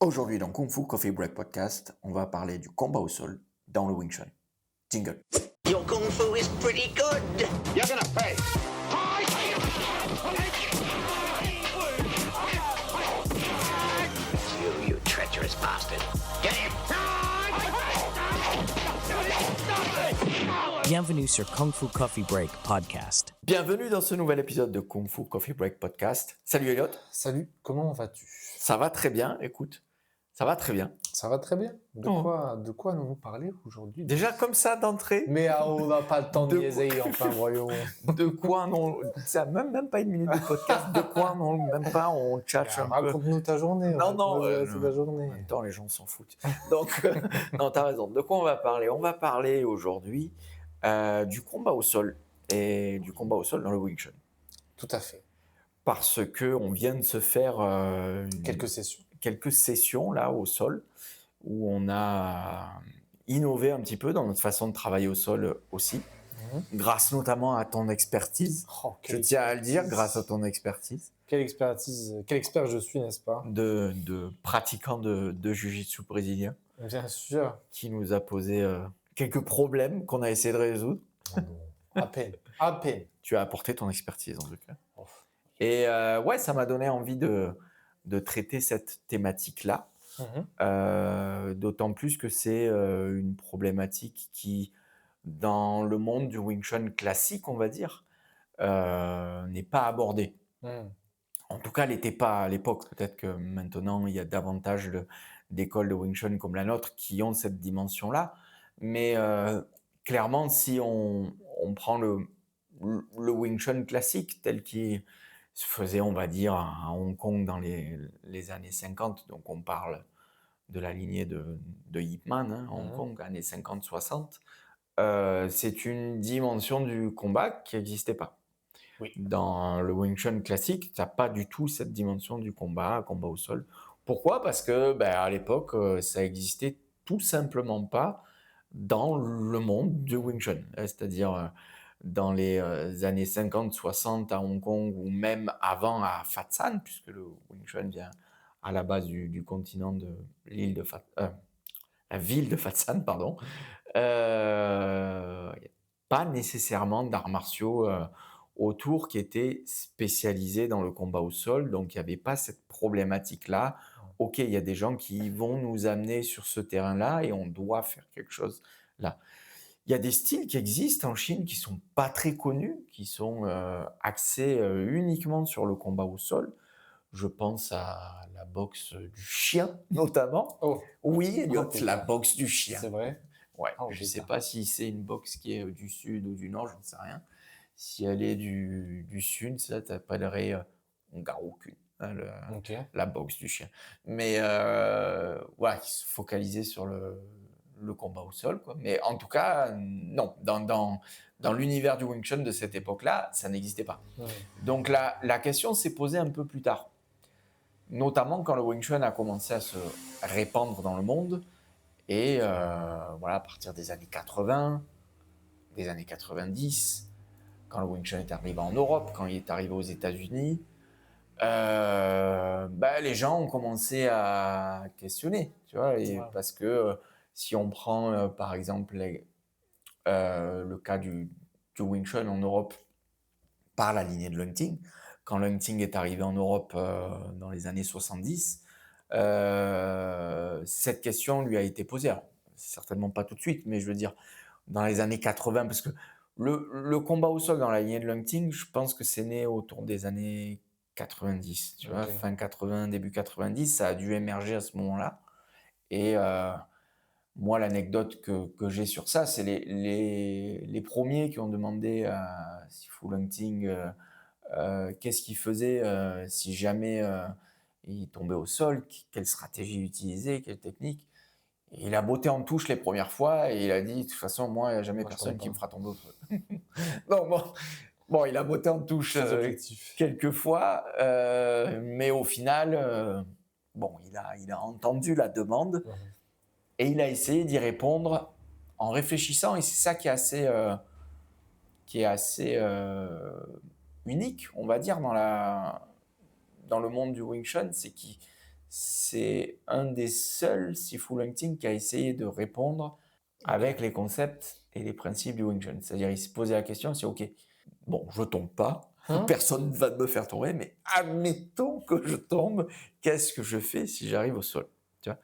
Aujourd'hui dans Kung Fu Coffee Break Podcast, on va parler du combat au sol dans le Wing Chun. Jingle. Your kung fu is pretty good. You're gonna pay. You treacherous bastard. Get him! Bienvenue sur Kung Fu Coffee Break Podcast. Bienvenue dans ce nouvel épisode de Kung Fu Coffee Break Podcast. Salut Elliot. Salut, comment vas-tu? Ça va très bien, écoute. Ça va très bien. Ça va très bien. De Oh. quoi allons-nous parler aujourd'hui? Déjà comme ça d'entrée, Mais on n'a pas le temps de De- niaiser, enfin, voyons. de quoi non... Ça même pas une minute de podcast. De quoi non, même pas, on tchatche un peu. Raconte-nous ta journée. Non, c'est ta journée. En même temps, les gens s'en foutent. Donc, non, t'as raison. De quoi on va parler? On va parler aujourd'hui du combat au sol et du combat au sol dans le Wing Chun. Tout à fait. Parce que on vient de se faire Quelques sessions là au sol où on a innové un petit peu dans notre façon de travailler au sol aussi, grâce notamment à ton expertise. Oh, Je tiens à le dire, grâce à ton expertise Quelle expertise, quel expert je suis, n'est-ce pas? de pratiquant de jiu-jitsu brésilien Bien sûr. qui nous a posé quelques problèmes qu'on a essayé de résoudre. Oh non. À peine. Tu as apporté ton expertise en tout cas. Oh. Et ouais, ça m'a donné envie de traiter cette thématique-là. D'autant plus que c'est une problématique qui, dans le monde du Wing Chun classique, on va dire, n'est pas abordée. En tout cas, elle n'était pas à l'époque. Peut-être que maintenant, il y a davantage d'écoles de Wing Chun comme la nôtre qui ont cette dimension-là. Mais clairement, si on prend le Wing Chun classique tel qu'il se faisait, on va dire, à Hong Kong dans les années 50, donc on parle de la lignée de Ip Man, hein, Hong Kong, années 50-60, c'est une dimension du combat qui n'existait pas. Oui. Dans le Wing Chun classique, tu n'as pas du tout cette dimension du combat au sol. Pourquoi? Parce que à l'époque, ça existait tout simplement pas dans le monde du Wing Chun. C'est-à-dire dans les années 50-60 à Hong Kong ou même avant à Fat San, puisque le Wing Chun vient à la base du continent de l'île de la ville de Fat San, pardon. Il n'y a pas nécessairement d'arts martiaux autour qui étaient spécialisés dans le combat au sol, donc il n'y avait pas cette problématique-là. Ok, il y a des gens qui vont nous amener sur ce terrain-là et on doit faire quelque chose là. Il y a des styles qui existent en Chine qui sont pas très connus, qui sont axés uniquement sur le combat au sol. Je pense à la boxe du chien, notamment. Oh, Oui, Elliot, putain. la boxe du chien. c'est vrai? Ouais, Oh, je ne sais putain. pas si c'est une boxe qui est du sud ou du nord, je ne sais rien. Si elle est du sud, ça t'appellerait Ngaroku, hein, Ok. la boxe du chien. Mais voilà, qui se focalisait sur le combat au sol, quoi. Mais en tout cas, non, dans l'univers du Wing Chun de cette époque-là, ça n'existait pas. Donc la question s'est posée un peu plus tard, notamment quand le Wing Chun a commencé à se répandre dans le monde. Et voilà, à partir des années 80, des années 90, quand le Wing Chun est arrivé en Europe, quand il est arrivé aux États-Unis, les gens ont commencé à questionner, tu vois, et parce que si on prend par exemple le cas du Wing Chun en Europe par la lignée de Leung Ting, quand Leung Ting est arrivé en Europe dans les années 70, cette question lui a été posée. Alors, certainement pas tout de suite, mais je veux dire, dans les années 80, parce que le combat au sol dans la lignée de Leung Ting, je pense que c'est né autour des années 90, tu vois, fin 80, début 90, ça a dû émerger à ce moment-là. Et moi, l'anecdote que j'ai sur ça, c'est les premiers qui ont demandé à Sifu Leung Ting qu'est-ce qu'il faisait si jamais il tombait au sol, quelle stratégie utiliser, quelle technique. Et il a botté en touche les premières fois et il a dit de toute façon, moi, il n'y a jamais personne qui me fera tomber au sol. Donc bon, il a botté en touche quelques fois, mais au final, il a entendu la demande et il a essayé d'y répondre en réfléchissant. Et c'est ça qui est assez unique, on va dire, dans le monde du Wing Chun, c'est qu'il c'est un des seuls Sifu Lung Ting qui a essayé de répondre avec les concepts et les principes du Wing Chun. C'est-à-dire, il se posait la question, c'est OK, bon, je tombe pas, personne ne va me faire tomber, mais admettons que je tombe, qu'est-ce que je fais si j'arrive au sol, tu vois?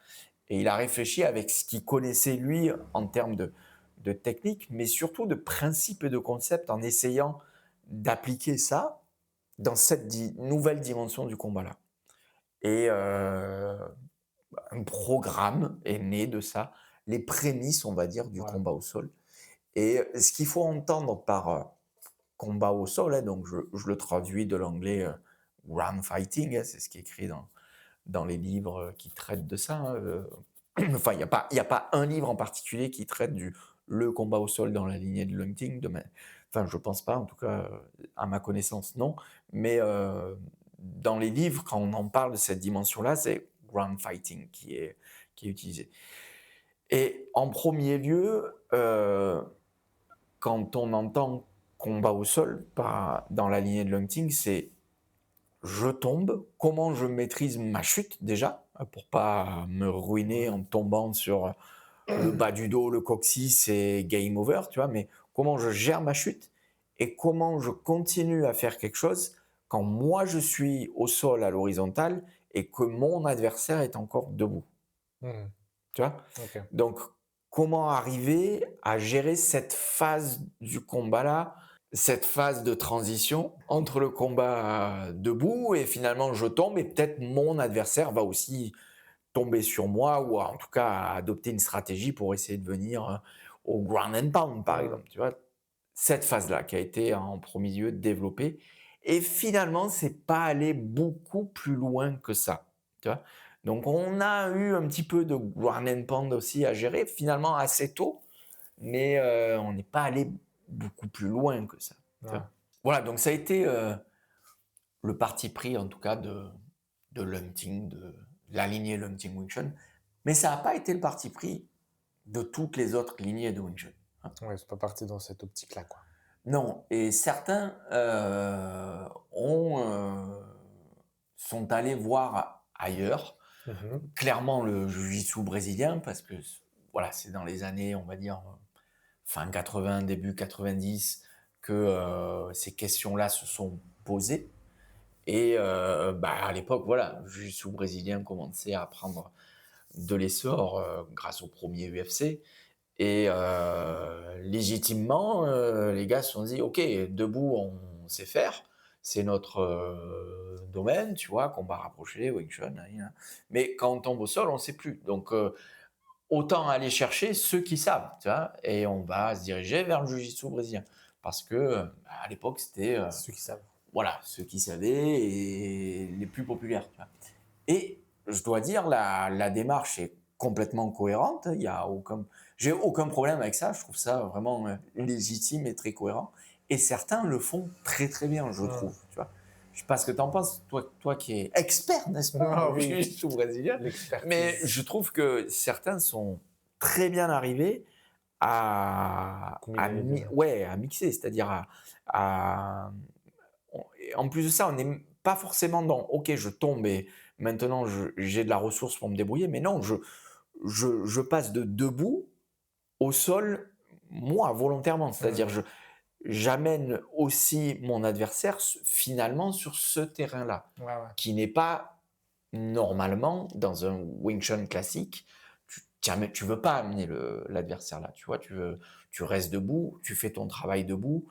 Et il a réfléchi avec ce qu'il connaissait lui en termes de technique, mais surtout de principes et de concepts en essayant d'appliquer ça dans cette nouvelle dimension du combat-là. Et un programme est né de ça, les prémices, on va dire, du combat au sol. Et ce qu'il faut entendre par combat au sol, hein, donc je le traduis de l'anglais ground fighting, hein, c'est ce qui est écrit dans les livres qui traitent de ça. Hein, enfin, il n'y a pas un livre en particulier qui traite le combat au sol dans la lignée de Lung Ting. Enfin, je ne pense pas, en tout cas, à ma connaissance, non. Mais dans les livres, quand on en parle de cette dimension-là, c'est ground fighting qui est utilisé. Et en premier lieu, quand on entend combat au sol dans la lignée de Lung Ting, c'est je tombe, comment je maîtrise ma chute déjà, pour pas me ruiner en tombant sur le bas du dos, le coccyx et game over, tu vois, mais comment je gère ma chute et comment je continue à faire quelque chose quand moi je suis au sol à l'horizontale et que mon adversaire est encore debout. Tu vois? Ok. Donc, comment arriver à gérer cette phase du combat-là, cette phase de transition entre le combat debout et finalement je tombe et peut-être mon adversaire va aussi tomber sur moi ou en tout cas adopter une stratégie pour essayer de venir au ground and pound par exemple, tu vois? Cette phase-là qui a été en premier lieu développée et finalement c'est pas allé beaucoup plus loin que ça, tu vois? Donc on a eu un petit peu de ground and pound aussi à gérer finalement assez tôt, mais on n'est pas allé beaucoup plus loin que ça, tu vois? Voilà, donc ça a été le parti pris en tout cas de Lung Ting, de la lignée Lung Ting Wing Chun, mais ça n'a pas été le parti pris de toutes les autres lignées de Wing Chun. Hein. Ouais, c'est pas parti dans cette optique-là, quoi. Non, et certains sont allés voir ailleurs, clairement le jiu-jitsu brésilien, parce que voilà, c'est dans les années, on va dire, fin 80, début 90, que ces questions-là se sont posées. Et à l'époque, voilà, le jiu-jitsu brésilien commençait à prendre de l'essor grâce au premier UFC. Et légitimement, les gars se sont dit, OK, debout, on sait faire. C'est notre domaine, tu vois, combat rapproché, Wing Chun. Mais quand on tombe au sol, on ne sait plus. Donc, autant aller chercher ceux qui savent, tu vois. Et on va se diriger vers le jiu-jitsu brésilien. Parce que, à l'époque, c'était... Ceux qui savent. Voilà, ceux qui savaient et les plus populaires. Tu vois. Et je dois dire, la démarche est complètement cohérente. J'ai aucun problème avec ça. Je trouve ça vraiment légitime et très cohérent. Et certains le font très très bien, je trouve. Tu vois. Je ne sais pas ce que tu en penses, toi qui es expert, n'est-ce pas, oui. jiu-jitsu brésilien. Mais je trouve que certains sont très bien arrivés à mixer, c'est-à-dire en plus de ça, on n'est pas forcément dans « ok, je tombe et maintenant j'ai de la ressource pour me débrouiller », mais non, je passe de debout au sol, moi, volontairement. C'est-à-dire j'amène aussi mon adversaire finalement sur ce terrain-là, qui n'est pas normalement dans un Wing Chun classique. Tu veux pas amener l'adversaire là, tu vois, tu restes debout, tu fais ton travail debout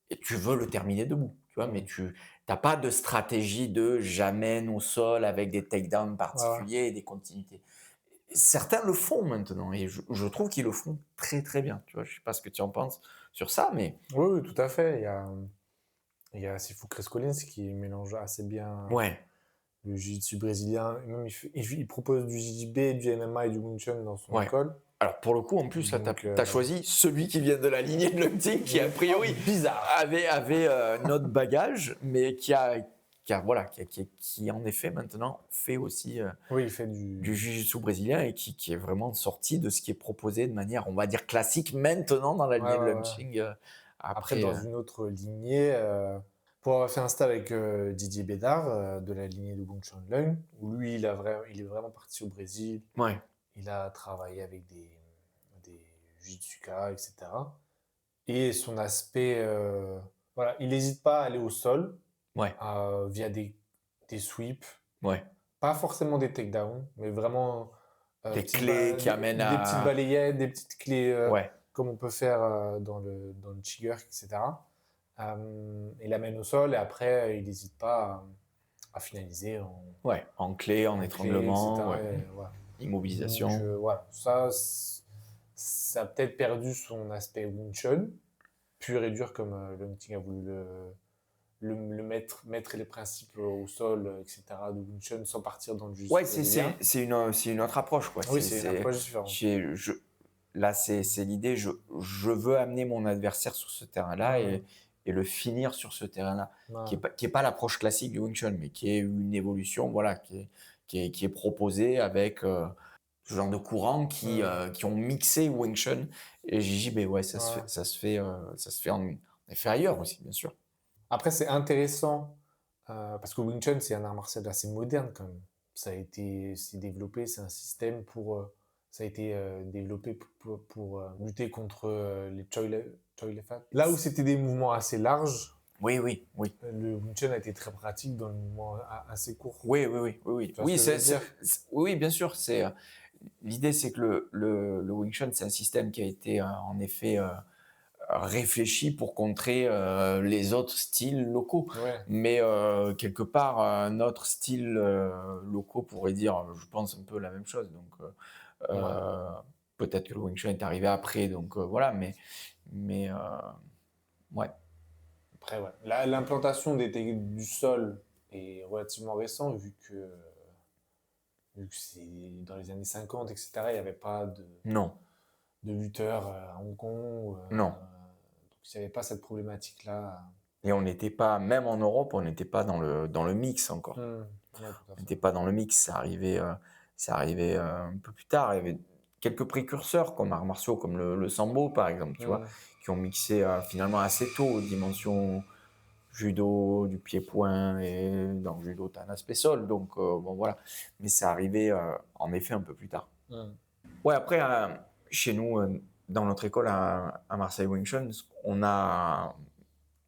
et tu veux le terminer debout, tu vois, mais tu n'as pas de stratégie de j'amène au sol avec des takedowns particuliers et des continuités. Certains le font maintenant et je trouve qu'ils le font très très bien, tu vois. Je sais pas ce que tu en penses sur ça, mais Oui, tout à fait. Il y a Sifu Chris Collins qui mélange assez bien le jiu-jitsu brésilien. Même il propose du JJB, du MMA et du Wing Chun dans son école. Alors pour le coup, en plus, tu as choisi celui qui vient de la lignée de Lung Ting, qui a priori avait notre bagage, mais qui en effet maintenant fait aussi il fait du jiu-jitsu brésilien et qui est vraiment sorti de ce qui est proposé de manière, on va dire, classique maintenant dans la lignée de Lung Ting. Après, dans une autre lignée, pour avoir fait un stage avec Didier Bédard de la lignée de Wing Chun Leung, où lui, il est vraiment parti au Brésil. Ouais. Il a travaillé avec des jujitsuka, etc. Et son aspect, voilà, il n'hésite pas à aller au sol Ouais. via des sweeps, Ouais. pas forcément des takedowns, mais vraiment Des clés qui amènent des petites balayettes, des petites clés Ouais. comme on peut faire dans le Chigger, etc. Il amène au sol et après, il n'hésite pas à finaliser en clé, en clé, étranglement, etc. Et voilà. immobilisation. Donc voilà, ça a peut-être perdu son aspect Wing Chun, pur et dur comme Leung Ting a voulu le mettre les principes au sol, etc. de Wing Chun sans partir dans le jiu-jitsu Ouais, brésilien. c'est une autre approche, quoi. Oui, c'est une approche différente. Là, c'est l'idée, je veux amener mon adversaire sur ce terrain-là et le finir sur ce terrain-là, qui est pas l'approche classique du Wing Chun, mais qui est une évolution, voilà, qui est proposée avec ce genre de courants qui ont mixé Wing Chun et JJB. Ouais, ça se fait en effet ailleurs aussi, bien sûr. Après, c'est intéressant parce que Wing Chun, c'est un art martial assez moderne quand même. C'est développé, c'est un système ça a été développé pour lutter contre les Choi Fat. Là où c'était des mouvements assez larges, Oui. le Wing Chun a été très pratique dans le mouvement assez court. Oui. Oui, bien sûr. L'idée, c'est que le Wing Chun, c'est un système qui a été en effet réfléchi pour contrer les autres styles locaux. Ouais. Mais quelque part, un autre style locaux pourrait dire, je pense, un peu la même chose. Donc, peut-être que le Wing Chun est arrivé après. Donc, voilà. Mais ouais. Après, ouais. L'implantation du sol est relativement récent vu que c'est dans les années 50, etc. Il n'y avait pas Non. de lutteurs à Hong Kong. Non. Donc, il n'y avait pas cette problématique-là. Et on n'était pas, même en Europe, on n'était pas dans le mix encore. Ouais, On n'était pas dans le mix, ça arrivait un peu plus tard. Il y avait quelques précurseurs comme arts martiaux, comme le sambo par exemple, tu vois, qui ont mixé finalement assez tôt dimension judo, du pied-point, et dans le judo, tu as un aspect sol, donc bon voilà. Mais ça arrivait en effet un peu plus tard. Ouais, après, chez nous, dans notre école à Marseille Wing Chun, on a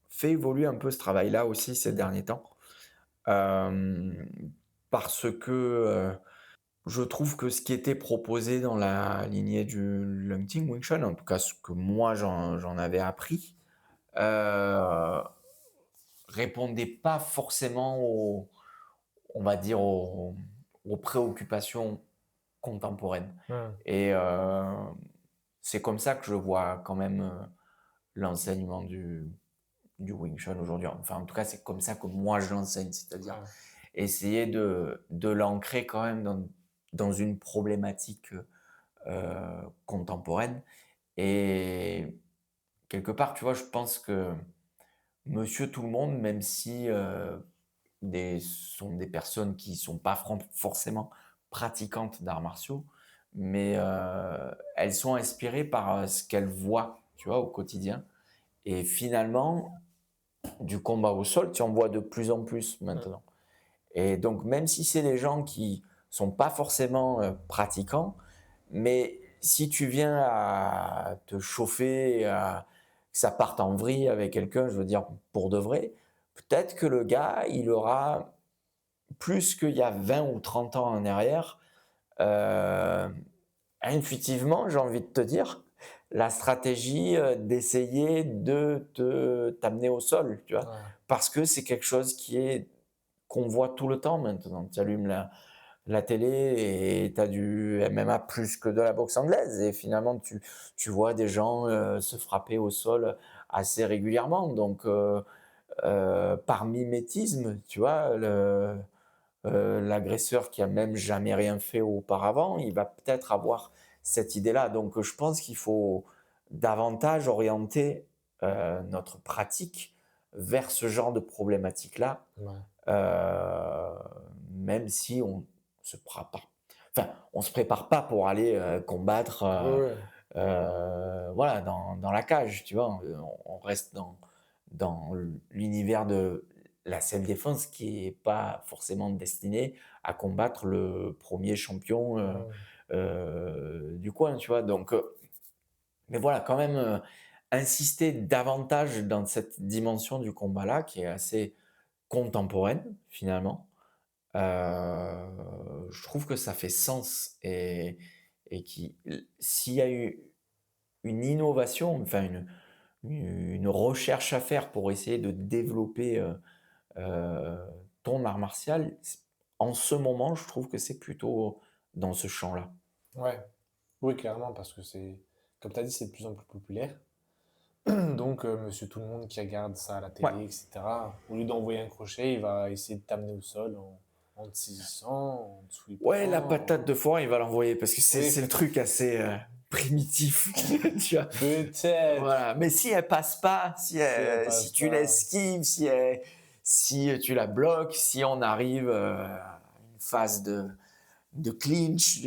fait évoluer un peu ce travail-là aussi ces derniers temps. Parce que je trouve que ce qui était proposé dans la lignée du Leung Ting Wing Chun, en tout cas ce que moi j'en avais appris, répondait pas forcément on va dire aux préoccupations contemporaines. Et c'est comme ça que je vois quand même l'enseignement du Wing Chun aujourd'hui. Enfin, en tout cas, c'est comme ça que moi je l'enseigne, c'est-à-dire essayer de l'ancrer quand même dans une problématique contemporaine. Et quelque part, tu vois, je pense que monsieur tout le monde, même si sont des personnes qui ne sont pas forcément pratiquantes d'arts martiaux, mais elles sont inspirées par ce qu'elles voient, tu vois, au quotidien. Et finalement, du combat au sol, tu en vois de plus en plus maintenant. Et donc, même si c'est des gens qui sont pas forcément pratiquants, mais si tu viens à te chauffer, que ça parte en vrille avec quelqu'un, je veux dire, pour de vrai, peut-être que le gars, il aura plus qu'il y a 20 ou 30 ans en arrière, intuitivement, j'ai envie de te dire, la stratégie d'essayer de t'amener au sol, tu vois, parce que c'est quelque chose qu'on voit tout le temps maintenant. Tu allumes la télé et tu as du MMA plus que de la boxe anglaise, et finalement tu vois des gens se frapper au sol assez régulièrement. Donc par mimétisme, tu vois, l'agresseur qui a même jamais rien fait auparavant, il va peut-être avoir cette idée-là. Donc je pense qu'il faut davantage orienter notre pratique vers ce genre de problématique-là, même si on se prépare pas pour aller combattre voilà, dans la cage, tu vois. On reste dans l'univers de la self-défense qui est pas forcément destiné à combattre le premier champion du coin, tu vois. Donc, mais voilà, quand même insister davantage dans cette dimension du combat-là qui est assez contemporaine finalement. Je trouve que ça fait sens et s'il y a eu une innovation, enfin une recherche à faire pour essayer de développer ton art martial, en ce moment, je trouve que c'est plutôt dans ce champ-là. Ouais, oui, clairement, parce que c'est, comme tu as dit, c'est de plus en plus populaire. Donc, monsieur tout le monde qui regarde ça à la Ouais, télé, etc., au lieu d'envoyer un crochet, il va essayer de t'amener au sol en te saisissant, en te ouais, la sweepant. patate de forain, il va l'envoyer parce que Oui, c'est le truc assez primitif, tu vois. peut-être, Voilà. Mais si elle passe pas, si elle si passe tu pas. l'esquives, si tu la bloques, si on arrive à une phase de clinch,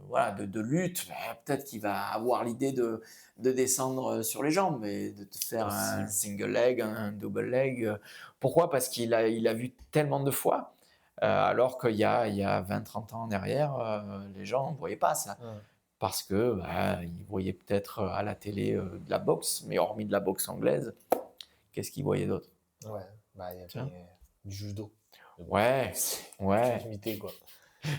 voilà, de lutte, ben, peut-être qu'il va avoir l'idée de descendre sur les jambes et de te faire un Possible. single leg, un double leg. Pourquoi? Parce il a vu tellement de fois, alors qu'il y a 20-30 ans derrière, les gens ne voyaient pas ça. Hum, Parce que bah, ils voyaient peut-être à la télé de la boxe, mais hormis de la boxe anglaise, qu'est-ce qu'ils voyaient d'autre? Ouais, bah, il y Tiens. avait du judo. Mais bon, Ouais, c'est plus ouais, limité, quoi.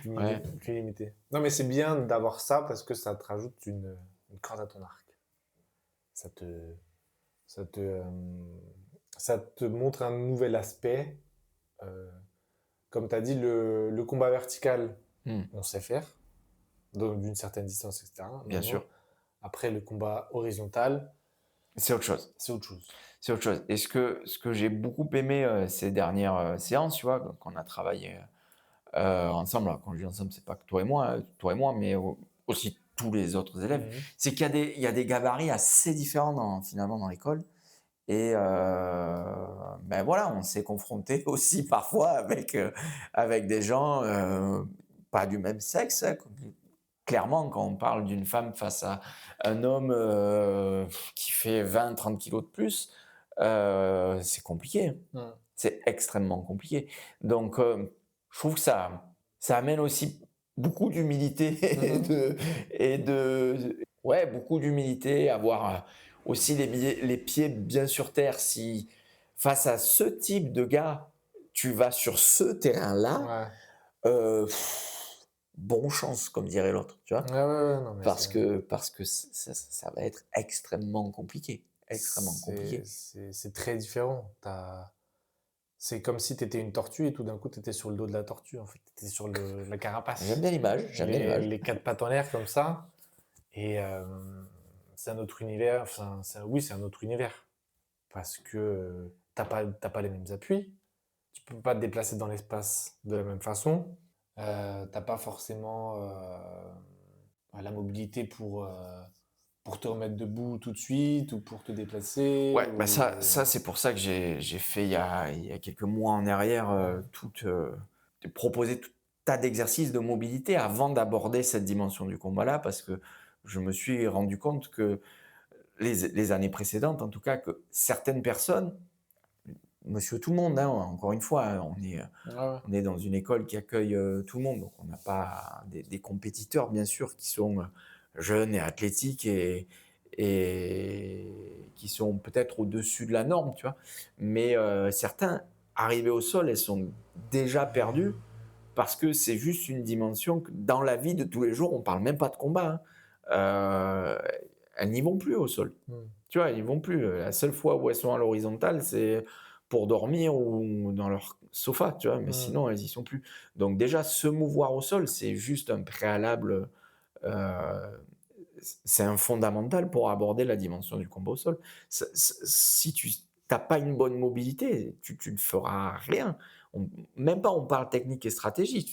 ouais. Plus limité. Non, mais c'est bien d'avoir ça parce que ça te rajoute une corde à ton arc. Ça te, ça te, ça te montre un nouvel aspect. Euh, Comme tu as dit, le combat vertical, Hmm, on sait faire, d'une certaine distance, etc. bien Maintenant, sûr. après, le combat horizontal, C'est autre chose. c'est autre chose. C'est autre chose. Et ce que j'ai beaucoup aimé ces dernières séances, tu vois, qu'on a travaillé ensemble, alors quand je dis ensemble, c'est pas que toi et moi, mais aussi tous les autres élèves, Mhm. c'est il y a des gabarits assez différents finalement dans l'école. Et ben voilà, on s'est confronté aussi parfois avec des gens pas du même sexe, hein. Clairement, quand on parle d'une femme face à un homme qui fait 20-30 kilos de plus, c'est compliqué. Mhm. C'est extrêmement compliqué. Donc, je trouve que ça amène aussi beaucoup d'humilité Mhm. ouais, beaucoup d'humilité, avoir aussi les pieds bien sur terre. Si face à ce type de gars, tu vas sur ce terrain-là, Ouais. euh, bon chance, comme dirait l'autre, tu vois, Ouais, ouais, ouais, non, mais parce que ça va être extrêmement compliqué, extrêmement compliqué. c'est très différent. C'est comme si tu étais une tortue et tout d'un coup tu étais sur le dos de la tortue, en fait. Tu étais sur la J'aime carapace. bien l'image, j'aime bien l'image. Les quatre pattes en l'air comme ça. Et c'est un autre univers. Enfin, oui, c'est un autre univers. Parce que t'as pas les mêmes appuis. Tu peux pas te déplacer dans l'espace de la même façon. T'as pas forcément la mobilité pour te remettre debout tout de suite ou pour te déplacer. Ouais, bah Ou... ça c'est pour ça que j'ai fait il y a quelques mois en arrière de proposer tout tas d'exercices de mobilité avant d'aborder cette dimension du combat-là, parce que je me suis rendu compte que les années précédentes, en tout cas, que certaines personnes, monsieur tout le monde, hein, encore une fois, hein, Ouais, ouais. on est dans une école qui accueille tout le monde, donc on n'a pas des compétiteurs, bien sûr, qui sont jeunes et athlétiques et qui sont peut-être au-dessus de la norme, tu vois. Mais certains, arrivés au sol, elles sont déjà perdues parce que c'est juste une dimension que dans la vie de tous les jours, on parle même pas de combat, hein. Elles n'y vont plus au sol. Hmm. Tu vois, elles n'y vont plus. La seule fois où elles sont à l'horizontale, c'est pour dormir ou dans leur sofa, tu vois, mais Hmm. sinon, elles y sont plus. Donc déjà, se mouvoir au sol, c'est juste un préalable, euh, c'est un fondamental pour aborder la dimension du combat au sol. Si tu n'as pas une bonne mobilité, tu ne feras rien. Même pas on parle technique et stratégie,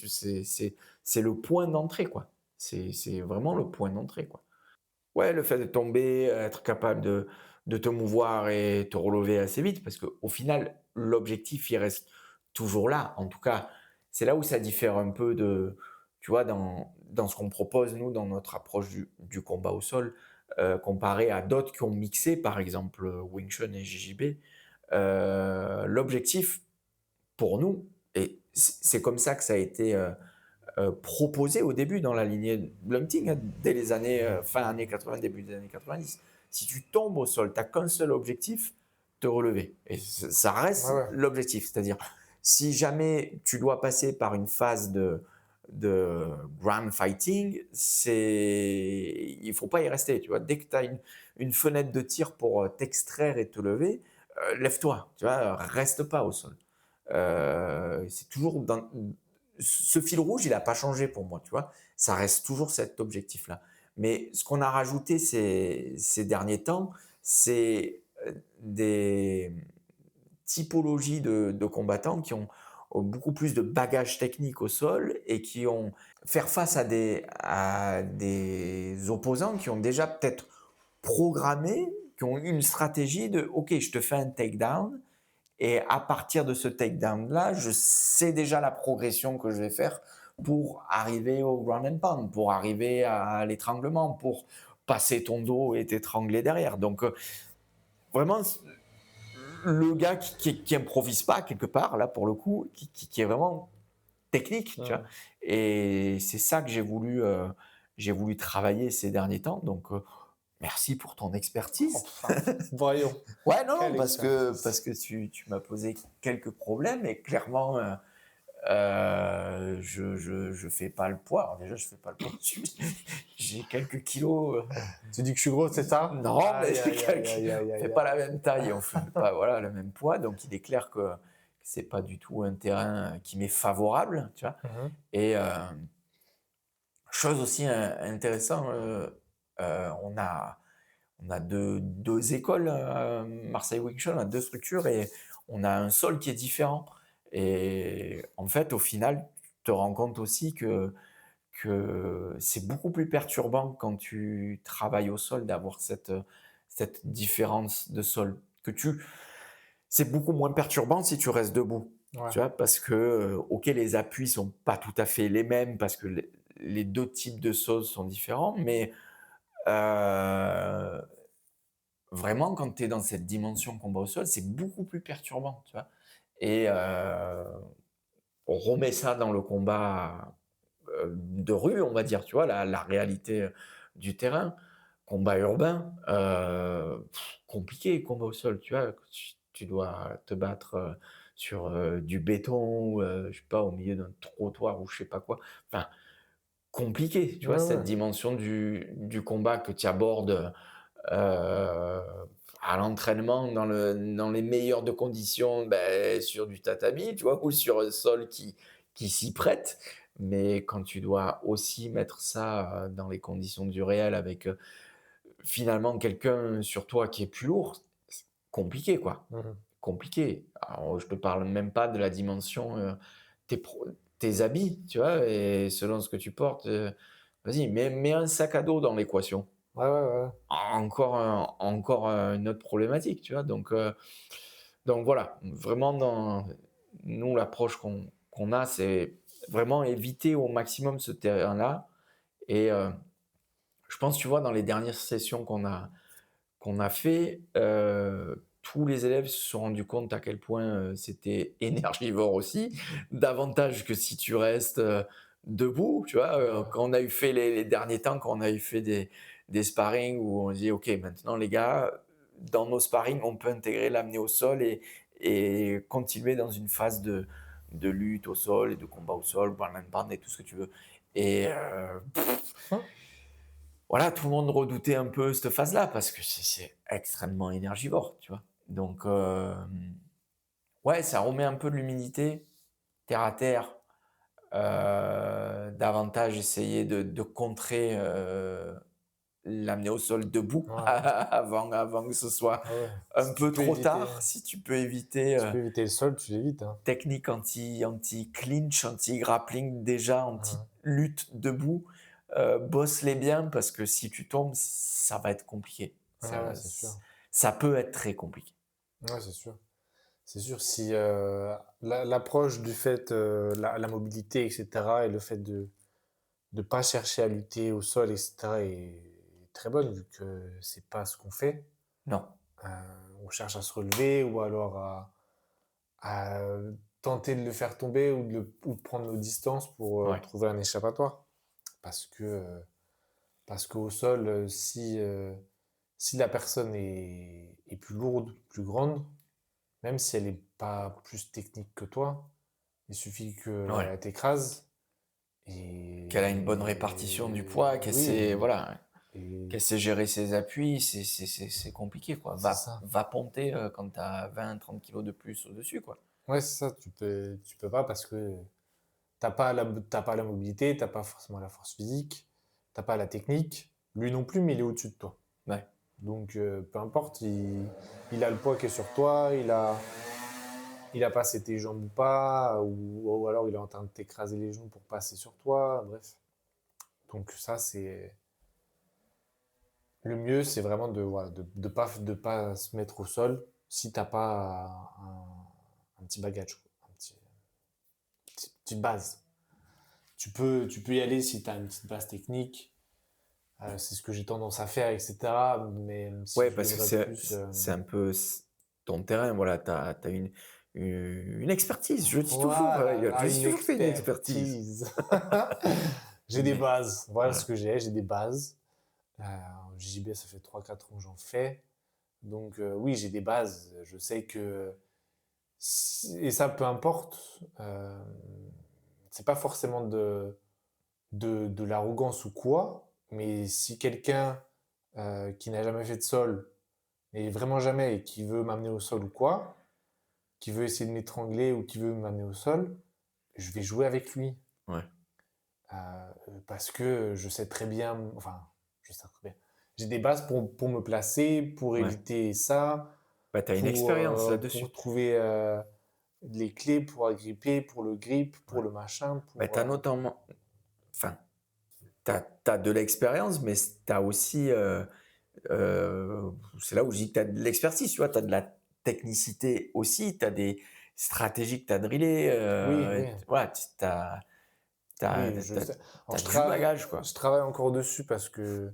c'est le point d'entrée, quoi. C'est vraiment le point d'entrée, quoi. Ouais, le fait de tomber, être capable de te mouvoir et te relever assez vite, parce qu'au final, l'objectif, il reste toujours là. En tout cas, c'est là où ça diffère un peu de, tu vois, dans ce qu'on propose, nous, dans notre approche du combat au sol. comparé à d'autres qui ont mixé, par exemple Wing Chun et JJB. L'objectif pour nous, et c'est comme ça que ça a été proposé au début dans la lignée Blunting, hein, dès les années fin années 80, début des années 90. Si tu tombes au sol, tu n'as qu'un seul objectif, te relever. Et ça reste Ouais, ouais. l'objectif. C'est-à-dire, si jamais tu dois passer par une phase de ground fighting, il ne faut pas y rester. Tu vois. Dès que tu as une fenêtre de tir pour t'extraire et te lever, lève-toi. Tu vois, reste pas au sol. C'est toujours ce fil rouge, il n'a pas changé pour moi, tu vois. Ça reste toujours cet objectif-là. Mais ce qu'on a rajouté ces derniers temps, c'est des typologies de combattants qui ont beaucoup plus de bagages techniques au sol et qui ont faire face à des opposants qui ont déjà peut-être programmé, qui ont eu une stratégie de OK, je te fais un takedown et à partir de ce takedown-là, je sais déjà la progression que je vais faire pour arriver au ground and pound, pour arriver à l'étranglement, pour passer ton dos et t'étrangler derrière. Donc, vraiment, le gars qui improvise pas quelque part, là, pour le coup, qui est vraiment technique, tu vois. Et c'est ça que j'ai voulu travailler ces derniers temps. Donc, merci pour ton expertise. Enfin, voyons. Ouais, non, Quelle parce expertise. que tu m'as posé quelques problèmes et clairement, je fais pas le poids. Alors déjà, je fais pas le poids. J'ai quelques kilos. Tu dis que je suis gros, c'est ça? Non, mais Aïe, j'ai aïe, aïe, quelques. aïe, aïe, On fait aïe, pas aïe. la même taille, on fait pas voilà, le même poids. Donc, il est clair que c'est pas du tout un terrain qui m'est favorable, tu vois. Mhm. Et chose aussi intéressante, on a deux écoles, Marseille Wing Chun, on a deux structures et on a un sol qui est différent. Et en fait, au final, tu te rends compte aussi que c'est beaucoup plus perturbant quand tu travailles au sol d'avoir cette différence de sol. C'est beaucoup moins perturbant si tu restes debout. Ouais. Tu vois, parce que, ok, les appuis sont pas tout à fait les mêmes parce que les deux types de sols sont différents, mais euh, vraiment, quand tu es dans cette dimension combat au sol, c'est beaucoup plus perturbant, tu vois. Et on remet ça dans le combat de rue, on va dire, tu vois, la réalité du terrain. Combat urbain, compliqué, combat au sol, tu vois. Tu dois te battre sur du béton, ou, je sais pas, au milieu d'un trottoir ou je sais pas quoi. Enfin, compliqué, tu vois, Ouais, cette ouais. dimension du combat que tu abordes Heu, à l'entraînement dans les meilleures de conditions, sur du tatami, tu vois? Ou sur un sol qui s'y prête. Mais quand tu dois aussi mettre ça, dans les conditions du réel avec, finalement quelqu'un sur toi qui est plus lourd, c'est compliqué, quoi. Mhm. Compliqué. Alors je te parle même pas de la dimension, tes pro tes habits, tu vois? Et selon ce que tu portes, vas-y, mets un sac à dos dans l'équation. Ouais, ouais, ouais. Encore une autre problématique, tu vois? Donc voilà, vraiment nous l'approche qu'on a, c'est vraiment éviter au maximum ce terrain-là et je pense, tu vois, dans les dernières sessions qu'on a fait, tous les élèves se sont rendus compte à quel point, c'était énergivore aussi, davantage que si tu restes, debout, tu vois? Quand on a eu fait les derniers temps, quand on a eu fait des sparring où on dit: «OK, maintenant les gars, dans nos sparring, on peut intégrer l'amener au sol et continuer dans une phase de lutte au sol et de combat au sol, ground and pound et tout ce que tu veux» et Hein. voilà, tout le monde redoutait un peu cette phase-là parce que c'est extrêmement énergivore, tu vois? Donc, ouais, ça remet un peu de l'humilité, terre à terre, davantage essayer de contrer, l'amener au sol debout Ouais. avant que ce soit Ah ouais. un Si tu peu peux trop éviter, tard. Si tu peux éviter, tu peux éviter le sol, tu l'évites, hein. technique anti-clinch, anti-grappling déjà, Mhm. anti-lutte debout, bosse-les bien parce que si tu tombes, ça va être compliqué. Ouais, ouais, c'est sûr. Ça peut être très compliqué. Ouais, c'est sûr. C'est sûr, si l'approche du fait, la mobilité, etc., et le fait de ne pas chercher à lutter au sol, etc., est très bonne vu que c'est pas ce qu'on fait. Non. On cherche à se relever ou alors à tenter de le faire tomber ou de prendre nos distances pour Ouais. trouver un échappatoire. Parce qu'au sol, si la personne est plus lourde, plus grande, même si elle n'est pas plus technique que toi, il suffit Ouais. qu'elle t'écrase. Et Qu'elle a une bonne répartition du poids, qu'elle oui, sait, voilà, et qu'elle sait gérer ses appuis, c'est compliqué, quoi. c'est ça. Va ponter quand tu as 20-30 kilos de plus au-dessus, quoi. Ouais, c'est ça. Tu peux pas parce que t'as pas la mobilité, t'as pas forcément la force physique, t'as pas la technique. Lui non plus, mais il est au-dessus de toi. Ouais. Donc, peu importe, il a le poids qui est sur toi, il a passé tes jambes ou pas, ou alors il est en train de t'écraser les genoux pour passer sur toi, bref. Donc ça, c'est... Le mieux, c'est vraiment voilà, de pas se mettre au sol si t'as pas un petit bagage, quoi, petite base. Tu peux y aller si tu as une petite base technique. C'est ce que j'ai tendance à faire, etc. Mais si Ouais, je parce que devrais plus... c'est un peu ton terrain, voilà, tu as une expertise, je dis toujours, Voilà, je dis une toujours que tu une expertise. expertise. J'ai des Mais bases. Voilà ce voilà. que j'ai des bases. JB, ça fait 3-4 ans que j'en fais. Donc oui, j'ai des bases. Je sais que... Et ça, peu importe. C'est pas forcément de l'arrogance ou quoi, mais si quelqu'un qui n'a jamais fait de sol, et vraiment jamais, et qui veut m'amener au sol ou quoi, qui veut essayer de m'étrangler ou qui veut m'amener au sol, je vais jouer avec lui. Ouais. Parce que je sais très bien, enfin, je sais très bien. J'ai des bases pour me placer, pour Ouais. éviter ça, Bah, tu as une expérience là-dessus. pour trouver les clés pour agripper, pour le grip, Ouais. pour le machin. Bah, tu as notamment, enfin, tu as de l'expérience, mais tu as aussi, c'est là où je dis que tu as de l'expertise, tu vois, tu as de la technicité aussi, tu as des stratégies que tu as drillées, Oui, oui, voilà, tu as, oui, je sais. Alors, du bagage, quoi. je travaille encore dessus parce que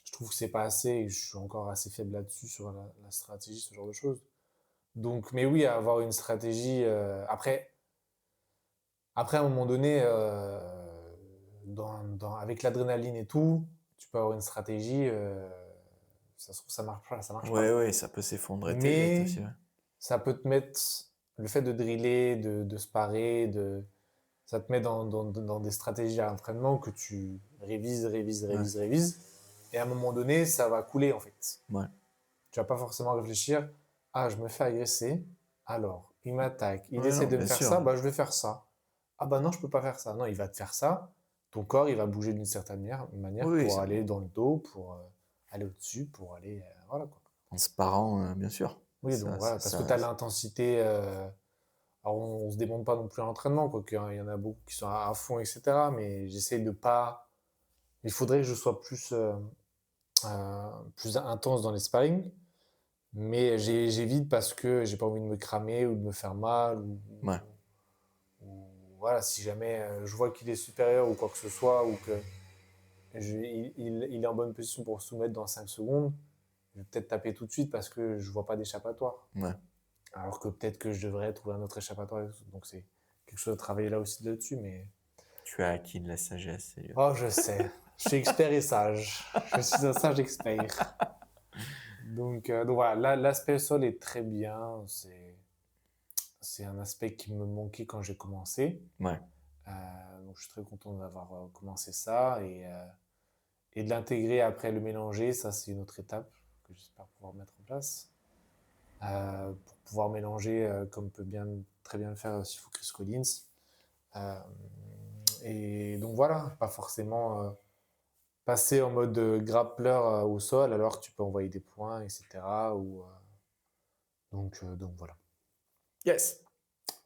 je trouve que c'est pas assez et je suis encore assez faible là-dessus sur la stratégie, ce genre de choses. Donc, mais oui, avoir une stratégie. Après, à un moment donné, avec l'adrénaline et tout, tu peux avoir une stratégie. Ça se trouve, ça marche pas, ça marche Ouais, pas. ouais, ça peut s'effondrer très vite Mais aussi. Ouais. ça peut te mettre. Le fait de driller, de sparer, ça te met dans des stratégies à l'entraînement que tu Ouais. révises. Et à un moment donné, ça va couler en fait. Ouais. Tu vas pas forcément réfléchir, ah, je me fais agresser, alors il m'attaque, il Ouais, essaie non, de me bien faire sûr. ça, bah je vais faire ça. Ah bah non, je peux pas faire ça. Non, il va te faire ça. Ton corps, il va bouger d'une certaine manière Oui, pour aller dans le dos, pour aller au-dessus, pour aller. Voilà quoi. en se parant, bien sûr. Oui, donc voilà, parce que tu as l'intensité. Alors on se démonte pas non plus à l'entraînement, quoi qu'il y en a beaucoup qui sont à fond, etc. Mais j'essaie de pas. Il faudrait que je sois plus intense dans les sparring. Mais j'évite parce que j'ai pas envie de me cramer ou de me faire mal. Ouais. Ou voilà, si jamais je vois qu'il est supérieur ou quoi que ce soit, ou que il est en bonne position pour soumettre dans 5 secondes, je vais peut-être taper tout de suite parce que je vois pas d'échappatoire. Ouais. Alors que peut-être que je devrais trouver un autre échappatoire. Donc c'est quelque chose à travailler là aussi là-dessus. Mais... Tu as acquis de la sagesse, Elliot. Oh, je sais. Je suis expert et sage. Je suis un sage expert. Donc voilà, l'aspect sol est très bien. C'est un aspect qui me manquait quand j'ai commencé. Ouais. Donc je suis très content d'avoir commencé ça et de l'intégrer après le mélanger. Ça, c'est une autre étape que j'espère pouvoir mettre en place. Pour pouvoir mélanger comme peut très bien le faire Sifu Chris Collins. Et donc voilà, pas forcément passer en mode grappleur au sol alors que tu peux envoyer des points, etc. Donc voilà. Yes.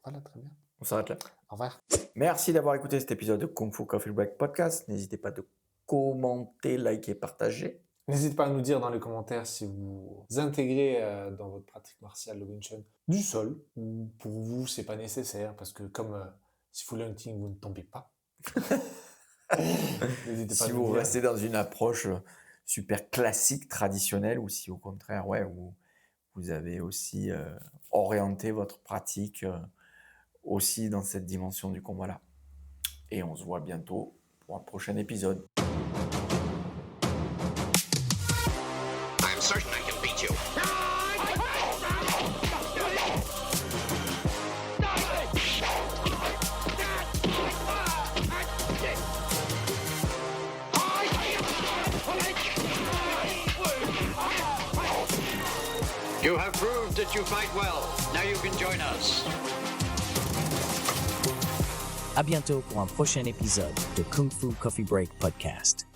Voilà, très bien. On s'arrête là. Au revoir. Merci d'avoir écouté cet épisode de Kung Fu Coffee Break Podcast. N'hésitez pas de commenter, liker, partager. N'hésitez pas à nous dire dans les commentaires si vous intégrez dans votre pratique martiale le Wing Chun du sol, ou pour vous, c'est pas nécessaire, parce que comme Sifu Lung-Ting, vous ne tombez pas. N'hésitez pas à Si nous vous dire. restez dans une approche super classique, traditionnel, ou si au contraire, ouais, vous avez aussi orienté votre pratique aussi dans cette dimension du combat-là. Et on se voit bientôt pour un prochain épisode. I'm certain I can beat you. You have proved that you fight well. Now you can join us. À bientôt pour un prochain épisode de Kung Fu Coffee Break Podcast.